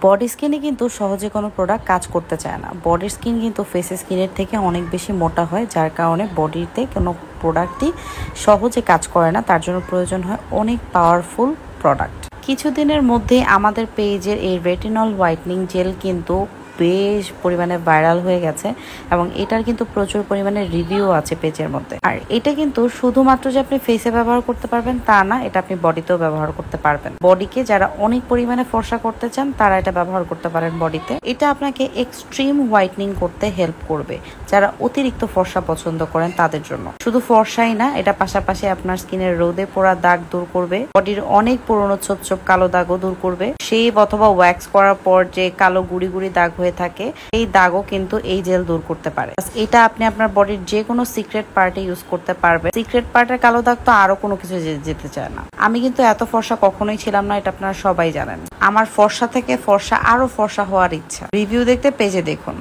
Body স্কিনে কিন্তু সহজে কোনো প্রোডাক্ট কাজ করতে চায় না। বডির স্কিন কিন্তু ফেস স্কিনের থেকে অনেক বেশি মোটা হয়, যার কারণে বডিতে কোনো প্রোডাক্টই সহজে কাজ করে না। তার জন্য প্রয়োজন হয় অনেক পাওয়ারফুল প্রোডাক্ট। কিছুদিনের মধ্যে আমাদের পেজের এই রেটিনল হোয়াইটনিং জেল কিন্তু বেশ পরিমাণে ভাইরাল হয়ে গেছে এবং এটার কিন্তু প্রচুর পরিমাণে রিভিউ আছে পেজের মধ্যে। আর এটা কিন্তু শুধুমাত্র যে আপনি ফেসে ব্যবহার করতে পারবেন তা না, এটা আপনি বডিতেও ব্যবহার করতে পারবেন। বডিকে যারা অনেক পরিমাণে ফর্সা করতে চান তারা এটা ব্যবহার করতে পারেন বডিতে। এটা আপনাকে এক্সট্রিম হোয়াইটনিং করতে হেল্প করবে যারা অতিরিক্ত ফর্সা পছন্দ করেন তাদের জন্য। শুধু ফর্সাই না, এটা পাশাপাশি আপনার স্কিনের রোদে পোড়া দাগ দূর করবে, বডির অনেক পুরনো ছোপ ছোপ কালো দাগও দূর করবে। শেভ অথবা ওয়্যাক্স করার পর যে কালো গুড়ি গুড়ি দাগ হয়ে থাকে এই দাগও কিন্তু এই জেল দূর করতে পারে। এটা আপনি আপনার বডির যে কোনো সিক্রেট পার্টে ইউজ করতে পারবেন। সিক্রেট পার্টের কালো দাগ তো আরো কোনো কিছু যেতে চায় না। আমি কিন্তু এত ফর্সা কখনোই ছিলাম না, এটা আপনারা সবাই জানেন। আমার ফর্সা থেকে ফর্সা আরো ফর্সা হওয়ার ইচ্ছা। রিভিউ দেখতে পেজে দেখুন।